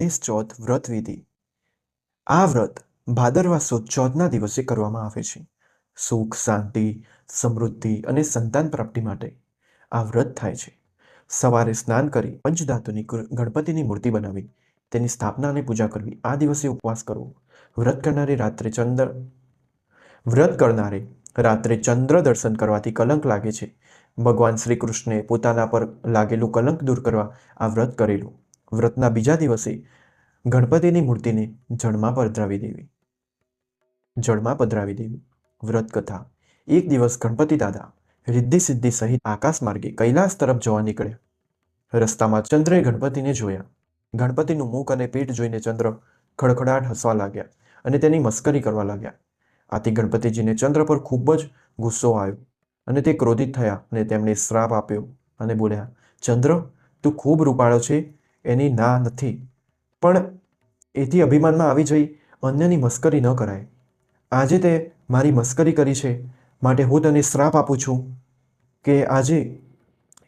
ગણેશ ચોથ વ્રત વિધિ. આ વ્રત ભાદરવા સુદ ચોથના દિવસે કરવામાં આવે છે. સુખ, શાંતિ, સમૃદ્ધિ અને સંતાન પ્રાપ્તિ માટે આ વ્રત થાય છે. સવારે સ્નાન કરી પંચધાતુની ગણપતિની મૂર્તિ બનાવી તેની સ્થાપના અને પૂજા કરવી. આ દિવસે ઉપવાસ કરવો. વ્રત કરનારે રાત્રે ચંદ્ર દર્શન કરવાથી કલંક લાગે છે. ભગવાન શ્રી કૃષ્ણે પોતાના પર લાગેલું કલંક દૂર કરવા આ વ્રત કરેલું. વ્રતના બીજા દિવસે ગણપતિની મૂર્તિને જળમાં પધરાવી દેવી. વ્રત કથા. એક દિવસ ગણપતિ દાદા રિદ્ધિ સિદ્ધિ સહિત આકાશ માર્ગે કૈલાસ તરફ જવા નીકળ્યા. રસ્તામાં ચંદ્રએ ગણપતિને જોયા. ગણપતિનું મુખ અને પીઠ જોઈને ચંદ્ર ખડખડાટ હસવા લાગ્યા અને તેની મસ્કરી કરવા લાગ્યા. આથી ગણપતિજીને ચંદ્ર પર ખૂબ જ ગુસ્સો આવ્યો અને તે ક્રોધિત થયા અને તેમણે શ્રાપ આપ્યો અને બોલ્યા, ચંદ્ર, તું ખૂબ રૂપાળો છે, એની ના નથી, પણ એથી અભિમાનમાં આવી જઈ અન્યની મસ્કરી ન કરાય. આજે તે મારી મસ્કરી કરી છે, માટે હું તને શ્રાપ આપું છું કે આજે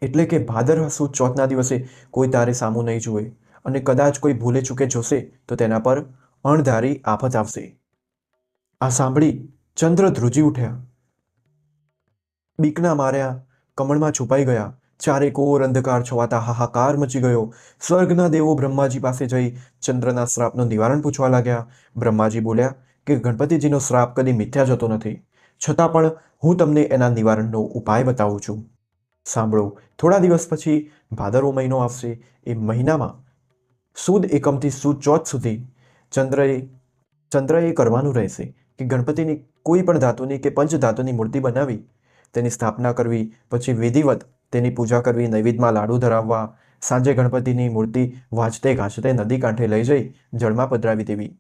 એટલે કે ભાદરવા સુદ ચોથના દિવસે કોઈ તારે સામું નહીં જુએ અને કદાચ કોઈ ભૂલે ચૂકે જોશે તો તેના પર અણધારી આફત આવશે. આ સાંભળી ચંદ્ર ધ્રુજી ઉઠ્યા. બીકના માર્યા કમળમાં છુપાઈ ગયા. ચારે કોર અંધકાર છવાતા હાહાકાર મચી ગયો. સ્વર્ગના દેવો બ્રહ્માજી પાસે જઈ ચંદ્રના શ્રાપનું નિવારણ પૂછવા લાગ્યા. બ્રહ્માજી બોલ્યા કે ગણપતિજીનો શ્રાપ કદી મિથ્યા જતો નથી, છતાં પણ હું તમને એના નિવારણનો ઉપાય બતાવું છું. સાંભળો. થોડા દિવસ પછી ભાદરવો મહિનો આવશે. એ મહિનામાં સુદ એકમથી સુદ ચોથ સુધી ચંદ્રએ કરવાનું રહેશે કે ગણપતિની કોઈ પણ ધાતુની કે પંચધાતુની મૂર્તિ બનાવી તેની સ્થાપના કરવી, પછી વિધિવત તેની પૂજા કરવી, નૈવેદ્યમાં લાડુ ધરાવવા, સાંજે ગણપતિની મૂર્તિ વાજતે ગાજતે નદી કાંઠે લઈ જઈ જળમાં પધરાવી દેવી.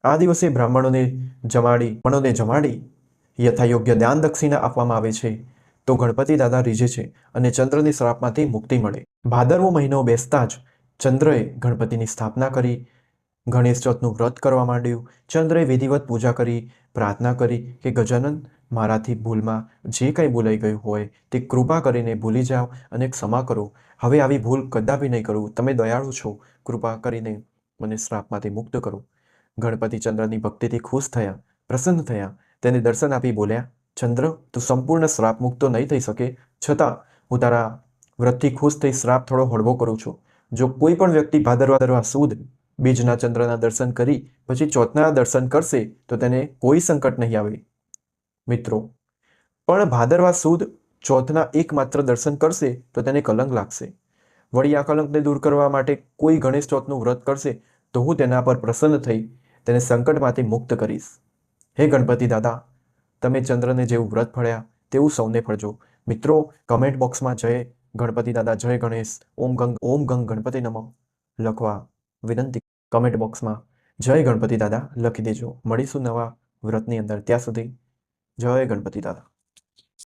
આ દિવસે બ્રાહ્મણોને જમાડી યથાયોગ્ય દાન દક્ષિણા આપવામાં આવે છે તો ગણપતિ દાદા રીઝે છે અને ચંદ્રની શ્રાપમાંથી મુક્તિ મળે. ભાદરવો મહિનો બેસતા જ ચંદ્રએ ગણપતિની સ્થાપના કરી. ગણેશ ચોથનું વ્રત કરવા માંડ્યું. ચંદ્રએ વિધિવત પૂજા કરી, પ્રાર્થના કરી કે ગજાનન, મારાથી ભૂલમાં જે કંઈ બોલાઈ ગયું હોય તે કૃપા કરીને ભૂલી જાઓ અને ક્ષમા કરો. હવે આવી ભૂલ કદાપી નહીં કરું. તમે દયાળુ છો, કૃપા કરીને મને શ્રાપમાંથી મુક્ત કરો. ગણપતિ ચંદ્રની ભક્તિથી ખુશ થયા, પ્રસન્ન થયા. તેને દર્શન આપી બોલ્યા, ચંદ્ર, તું સંપૂર્ણ શ્રાપ મુક્ત નહીં થઈ શકે, છતાં હું તારા વ્રતથી ખુશ થઈ શ્રાપ થોડો હળવો કરું છું. જો કોઈ પણ વ્યક્તિ ભાદરવા સુદ બીજના ચંદ્રના દર્શન કરી પછી ચોથના દર્શન કરશે તો તેને કોઈ સંકટ નહીં આવે. મિત્રો, પણ ભાદરવા સુદ ચોથના એકમાત્ર દર્શન કરશે તો તેને કલંક લાગશે. વળી આ કલંકને દૂર કરવા માટે કોઈ ગણેશ ચોથનું વ્રત કરશે તો હું તેના પર પ્રસન્ન થઈ તેને સંકટમાંથી મુક્ત કરીશ. હે ગણપતિ દાદા, તમે ચંદ્રને જેવું વ્રત ફળ્યા તેવું સૌને ફળજો. મિત્રો, કમેન્ટ બોક્સમાં જય ગણપતિ દાદા, જય ગણેશ, ઓમ ગંગ ગણપતિ નમઃ લખવા વિનંતી. કમેન્ટ બોક્સમાં જય ગણપતિ દાદા લખી દેજો. મળીશું નવા વ્રતની અંદર. ત્યાં સુધી જય ગણપતિ દાદા.